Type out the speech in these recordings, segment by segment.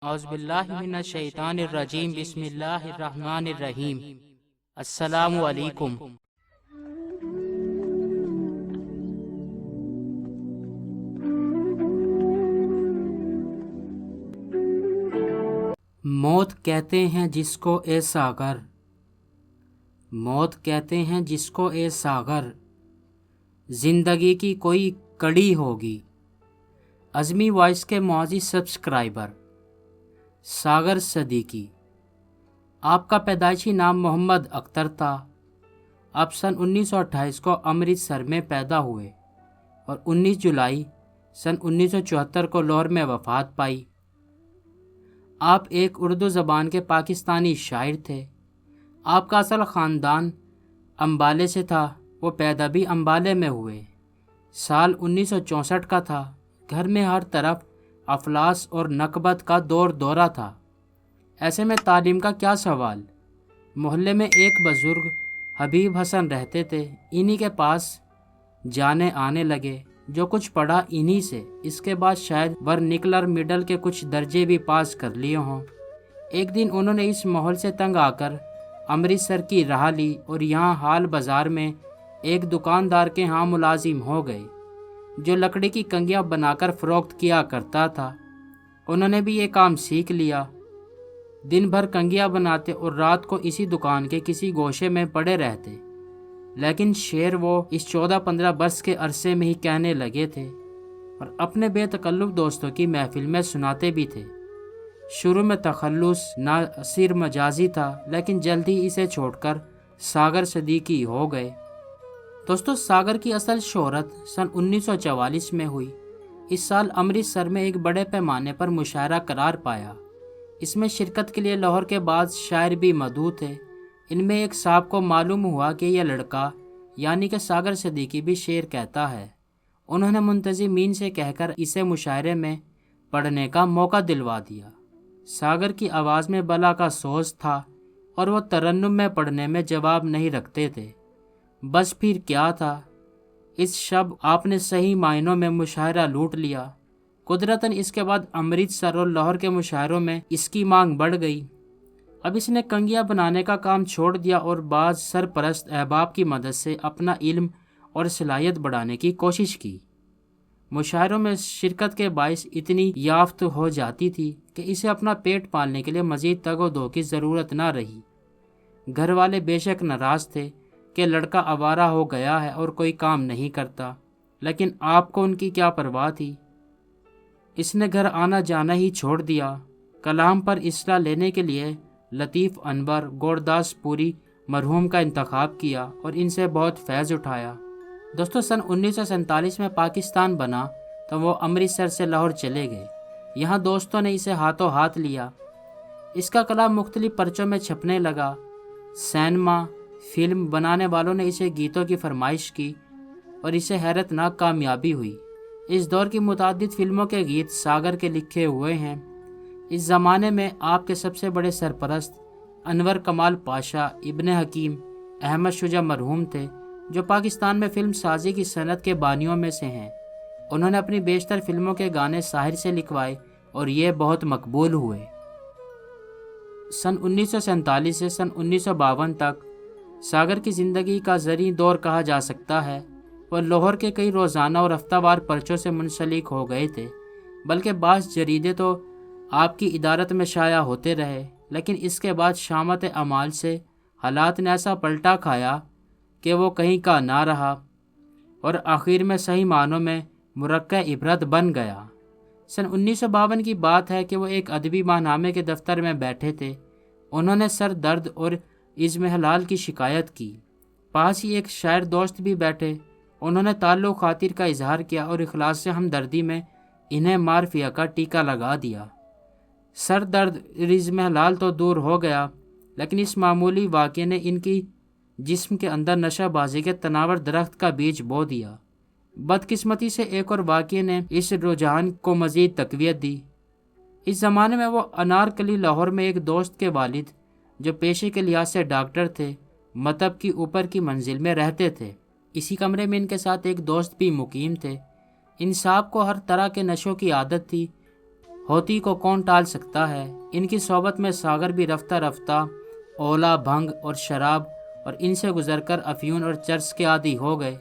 اعوذ باللہ من الشیطان الرجیم، بسم اللہ الرحمن الرحیم۔ السلام علیکم۔ موت کہتے ہیں جس کو اے ساغر، موت کہتے ہیں جس کو اے ساغر، زندگی کی کوئی کڑی ہوگی۔ عظمی وائس کے معزز سبسکرائبر ساغر صدیقی، آپ کا پیدائشی نام محمد اختر تھا۔ آپ سن 1928 کو امرتسر میں پیدا ہوئے اور 19 جولائی سن 1974 کو لاہور میں وفات پائی۔ آپ ایک اردو زبان کے پاکستانی شاعر تھے۔ آپ کا اصل خاندان امبالے سے تھا، وہ پیدا بھی امبالے میں ہوئے۔ سال 1964 کا تھا۔ گھر میں ہر طرف افلاس اور نکبت کا دورہ تھا۔ ایسے میں تعلیم کا کیا سوال؟ محلے میں ایک بزرگ حبیب حسن رہتے تھے، انہی کے پاس جانے آنے لگے۔ جو کچھ پڑھا انہی سے، اس کے بعد شاید ورنیکلر میڈل کے کچھ درجے بھی پاس کر لیے ہوں۔ ایک دن انہوں نے اس ماحول سے تنگ آ کر امرتسر کی راہ لی اور یہاں حال بازار میں ایک دکاندار کے ہاں ملازم ہو گئے جو لکڑی کی کنگیاں بنا کر فروخت کیا کرتا تھا۔ انہوں نے بھی یہ کام سیکھ لیا۔ دن بھر کنگیاں بناتے اور رات کو اسی دکان کے کسی گوشے میں پڑے رہتے، لیکن شعر وہ اس 14-15 برس کے عرصے میں ہی کہنے لگے تھے اور اپنے بے تکلف دوستوں کی محفل میں سناتے بھی تھے۔ شروع میں تخلص ناصر مجازی تھا، لیکن جلد ہی اسے چھوڑ کر ساغر صدیقی ہو گئے۔ دوستو، ساغر کی اصل شہرت سن 1944 میں ہوئی۔ اس سال امرتسر میں ایک بڑے پیمانے پر مشاعرہ قرار پایا۔ اس میں شرکت کے لیے لاہور کے بعض شاعر بھی مدعو تھے۔ ان میں ایک صاحب کو معلوم ہوا کہ یہ لڑکا یعنی کہ ساغر صدیقی بھی شعر کہتا ہے۔ انہوں نے منتظمین سے کہہ کر اسے مشاعرے میں پڑھنے کا موقع دلوا دیا۔ ساغر کی آواز میں بلا کا سوز تھا اور وہ ترنم میں پڑھنے میں جواب نہیں رکھتے تھے۔ بس پھر کیا تھا، اس شب آپ نے صحیح معنوں میں مشاعرہ لوٹ لیا۔ قدرتاً اس کے بعد امرتسر اور لاہور کے مشاعروں میں اس کی مانگ بڑھ گئی۔ اب اس نے کنگیاں بنانے کا کام چھوڑ دیا اور بعض سرپرست احباب کی مدد سے اپنا علم اور صلاحیت بڑھانے کی کوشش کی۔ مشاعروں میں شرکت کے باعث اتنی یافت ہو جاتی تھی کہ اسے اپنا پیٹ پالنے کے لیے مزید تگ و دو کی ضرورت نہ رہی۔ گھر والے بے شک ناراض تھے کہ لڑکا آوارہ ہو گیا ہے اور کوئی کام نہیں کرتا، لیکن آپ کو ان کی کیا پرواہ تھی؟ اس نے گھر آنا جانا ہی چھوڑ دیا۔ کلام پر اصلاح لینے کے لیے لطیف انور گورداس پوری مرحوم کا انتخاب کیا اور ان سے بہت فیض اٹھایا۔ دوستو، سن 1947 میں پاکستان بنا تو وہ امرتسر سے لاہور چلے گئے۔ یہاں دوستوں نے اسے ہاتھوں ہاتھ لیا۔ اس کا کلام مختلف پرچوں میں چھپنے لگا۔ سینما، فلم بنانے والوں نے اسے گیتوں کی فرمائش کی اور اسے حیرت ناک کامیابی ہوئی۔ اس دور کی متعدد فلموں کے گیت ساغر کے لکھے ہوئے ہیں۔ اس زمانے میں آپ کے سب سے بڑے سرپرست انور کمال پاشا ابن حکیم احمد شجاع مرحوم تھے، جو پاکستان میں فلم سازی کی صنعت کے بانیوں میں سے ہیں۔ انہوں نے اپنی بیشتر فلموں کے گانے ساحر سے لکھوائے اور یہ بہت مقبول ہوئے۔ سن 1947 سے سن 1952 تک ساغر کی زندگی کا زرعی دور کہا جا سکتا ہے۔ وہ لاہور کے کئی روزانہ اور ہفتہ وار پرچوں سے منسلک ہو گئے تھے، بلکہ بعض جریدے تو آپ کی ادارت میں شائع ہوتے رہے، لیکن اس کے بعد شامت اعمال سے حالات نے ایسا پلٹا کھایا کہ وہ کہیں کا نہ رہا اور آخر میں صحیح معنوں میں مرکع عبرت بن گیا۔ سن 1952 کی بات ہے کہ وہ ایک ادبی ماہنامے کے دفتر میں بیٹھے تھے۔ انہوں نے سر درد اور اضمحلال کی شکایت کی۔ پاس ہی ایک شاعر دوست بھی بیٹھے۔ انہوں نے تعلق خاطر کا اظہار کیا اور اخلاص سے ہمدردی میں انہیں مارفیہ کا ٹیکہ لگا دیا۔ سر درد اضمحلال تو دور ہو گیا، لیکن اس معمولی واقعے نے ان کی جسم کے اندر نشہ بازی کے تناور درخت کا بیج بو دیا۔ بدقسمتی سے ایک اور واقعے نے اس رجحان کو مزید تقویت دی۔ اس زمانے میں وہ انارکلی لاہور میں ایک دوست کے والد، جو پیشے کے لحاظ سے ڈاکٹر تھے، مطب کی اوپر کی منزل میں رہتے تھے۔ اسی کمرے میں ان کے ساتھ ایک دوست بھی مقیم تھے۔ ان صاحب کو ہر طرح کے نشوں کی عادت تھی ہوتی کو کون ٹال سکتا ہے۔ ان کی صحبت میں ساگر بھی رفتہ رفتہ اولا، بھنگ اور شراب اور ان سے گزر کر افیون اور چرس کے عادی ہو گئے۔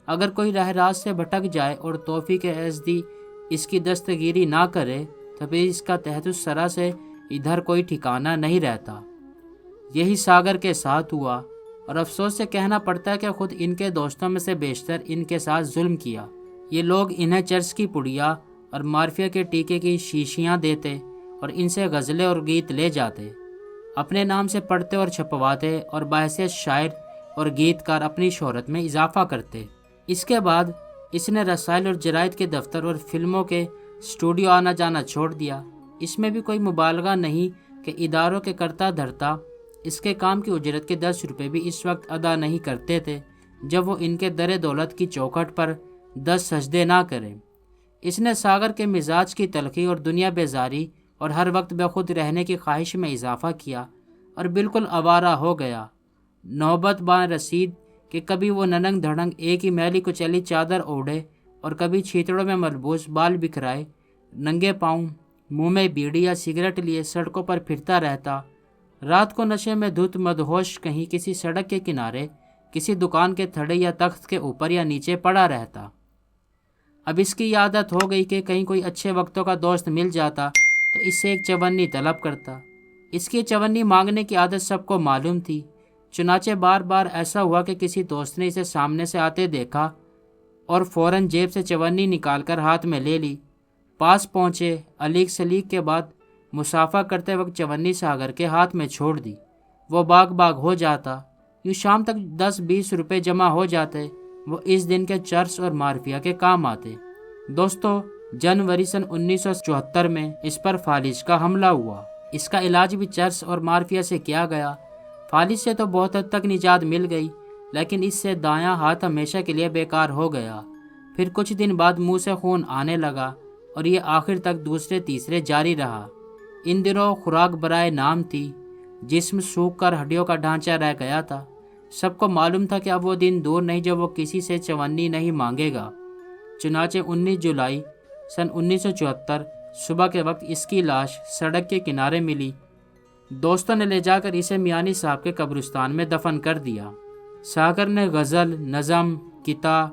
اگر کوئی راہ راست سے بھٹک جائے اور توفیق عزدی اس کی دستگیری نہ کرے تو پھر اس کا تحت السرا سے ادھر کوئی ٹھکانہ نہیں رہتا۔ یہی ساگر کے ساتھ ہوا، اور افسوس سے کہنا پڑتا ہے کہ خود ان کے دوستوں میں سے بیشتر ان کے ساتھ ظلم کیا۔ یہ لوگ انہیں چرس کی پڑیا اور مارفیا کے ٹیکے کی شیشیاں دیتے اور ان سے غزلیں اور گیت لے جاتے، اپنے نام سے پڑھتے اور چھپواتے اور بحیثیت شاعر اور گیت کار اپنی شہرت میں اضافہ کرتے۔ اس کے بعد اس نے رسائل اور جرائد کے دفتر اور فلموں کے اسٹوڈیو آنا جانا چھوڑ دیا۔ اس میں بھی کوئی مبالغہ نہیں کہ اداروں کے کرتا دھرتا اس کے کام کی اجرت کے 10 روپے بھی اس وقت ادا نہیں کرتے تھے جب وہ ان کے در دولت کی چوکھٹ پر 10 سجدے نہ کریں۔ اس نے ساگر کے مزاج کی تلخی اور دنیا بیزاری اور ہر وقت بے خود رہنے کی خواہش میں اضافہ کیا اور بالکل آوارہ ہو گیا۔ نوبت بان رسید کہ کبھی وہ ننگ دھڑنگ ایک ہی میلی کچیلی چادر اوڑھے اور کبھی چھیتڑوں میں ملبوس بال بکھرائے ننگے پاؤں منہ میں بیڑی یا سگریٹ لیے سڑکوں پر پھرتا رہتا، رات کو نشے میں دھت مدہوش کہیں کسی سڑک کے کنارے کسی دکان کے تھڑے یا تخت کے اوپر یا نیچے پڑا رہتا۔ اب اس کی عادت ہو گئی کہ کہیں کوئی اچھے وقتوں کا دوست مل جاتا تو اس سے ایک چونی طلب کرتا۔ اس کی چونی مانگنے کی عادت سب کو معلوم تھی، چنانچہ بار بار ایسا ہوا کہ کسی دوست نے اسے سامنے سے آتے دیکھا اور فوراً جیب سے چونی نکال کر ہاتھ میں لے لی۔ پاس پہنچے، علیق سلیق کے بعد مسافہ کرتے وقت چونی ساگر کے ہاتھ میں چھوڑ دی۔ وہ باغ باغ ہو جاتا، یوں شام تک 10-20 روپے جمع ہو جاتے، وہ اس دن کے چرس اور مارفیا کے کام آتے۔ دوستو، جنوری سن 1974 میں اس پر فالج کا حملہ ہوا۔ اس کا علاج بھی چرس اور مارفیا سے کیا گیا۔ فالج سے تو بہت حد تک نجات مل گئی، لیکن اس سے دایاں ہاتھ ہمیشہ کے لیے بیکار ہو گیا۔ پھر کچھ دن بعد منہ سے خون آنے لگا اور یہ آخر تک دوسرے تیسرے جاری رہا۔ ان دنوں خوراک برائے نام تھی، جسم سوکھ کر ہڈیوں کا ڈھانچہ رہ گیا تھا۔ سب کو معلوم تھا کہ اب وہ دن دور نہیں جب وہ کسی سے چونی نہیں مانگے گا۔ چنانچہ 19 جولائی سن 1974 صبح کے وقت اس کی لاش سڑک کے کنارے ملی۔ دوستوں نے لے جا کر اسے میانی صاحب کے قبرستان میں دفن کر دیا۔ ساگر نے غزل، نظم، کتا،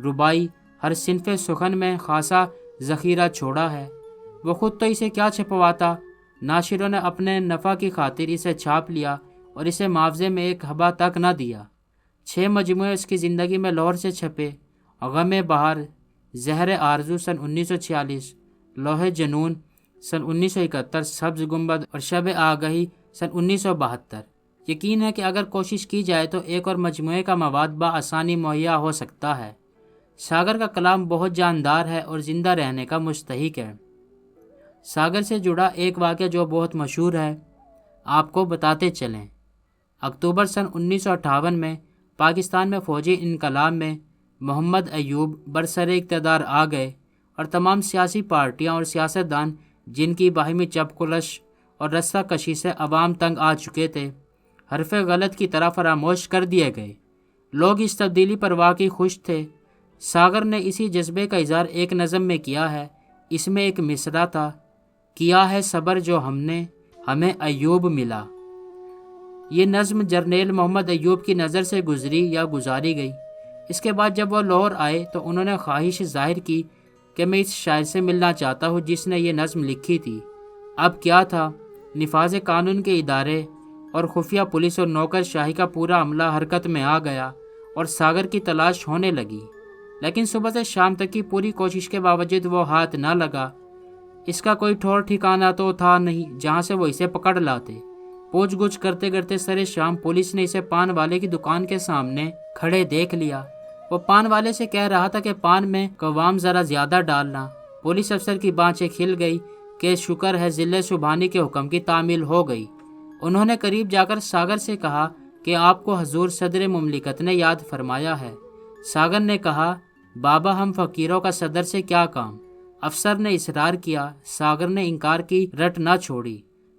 ربائی ہر صنف سخن میں خاصا ذخیرہ چھوڑا ہے۔ وہ خود تو اسے کیا چھپواتا، ناشروں نے اپنے نفع کی خاطر اسے چھاپ لیا اور اسے معاوضے میں ایک حبہ تک نہ دیا۔ 6 مجموعے اس کی زندگی میں لاہور سے چھپے: غم بہار، زہر آرزو سن 1946، لوح جنون سن 1971، سبز گنبد اور شب آگہی سن 1972۔ یقین ہے کہ اگر کوشش کی جائے تو ایک اور مجموعے کا مواد بآسانی مہیا ہو سکتا ہے۔ ساگر کا کلام بہت جاندار ہے اور زندہ رہنے کا مستحق ہے۔ ساگر سے جڑا ایک واقعہ جو بہت مشہور ہے، آپ کو بتاتے چلیں۔ اکتوبر سن 1958 میں پاکستان میں فوجی انقلاب میں محمد ایوب برسر اقتدار آ گئے اور تمام سیاسی پارٹیاں اور سیاستدان جن کی باہمی چپقلش اور رسہ کشی سے عوام تنگ آ چکے تھے، حرف غلط کی طرح فراموش کر دیے گئے۔ لوگ اس تبدیلی پر واقعی خوش تھے۔ ساگر نے اسی جذبے کا اظہار ایک نظم میں کیا ہے۔ اس میں ایک مصرع تھا: کیا ہے صبر جو ہم نے، ہمیں ایوب ملا۔ یہ نظم جرنیل محمد ایوب کی نظر سے گزری یا گزاری گئی۔ اس کے بعد جب وہ لاہور آئے تو انہوں نے خواہش ظاہر کی کہ میں اس شاعر سے ملنا چاہتا ہوں جس نے یہ نظم لکھی تھی۔ اب کیا تھا، نفاذ قانون کے ادارے اور خفیہ پولیس اور نوکر شاہی کا پورا عملہ حرکت میں آ گیا اور ساگر کی تلاش ہونے لگی، لیکن صبح سے شام تک کی پوری کوشش کے باوجود وہ ہاتھ نہ لگا۔ اس کا کوئی ٹھور ٹھکانہ تو تھا نہیں جہاں سے وہ اسے پکڑ لاتے۔ پوچھ گچھ کرتے کرتے سرے شام پولیس نے اسے پان والے کی دکان کے سامنے کھڑے دیکھ لیا۔ وہ پان والے سے کہہ رہا تھا کہ پان میں قوام ذرا زیادہ ڈالنا۔ پولیس افسر کی بانچیں کھل گئی کہ شکر ہے ضلع سبحانی کے حکم کی تعمیل ہو گئی۔ انہوں نے قریب جا کر ساگر سے کہا کہ آپ کو حضور صدر مملکت نے یاد فرمایا ہے۔ ساگر نے کہا، بابا ہم فقیروں کا صدر سے کیا کام؟ افسر نے اصرار کیا۔ ساگر نے انکار کی رٹ نہ چھوڑی۔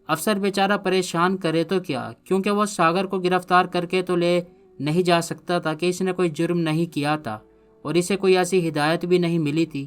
افسر بیچارہ پریشان کرے تو کیا، کیونکہ وہ ساگر کو گرفتار کر کے تو لے نہیں جا سکتا تھا کہ اس نے کوئی جرم نہیں کیا تھا اور اسے کوئی ایسی ہدایت بھی نہیں ملی تھی۔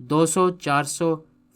200-400,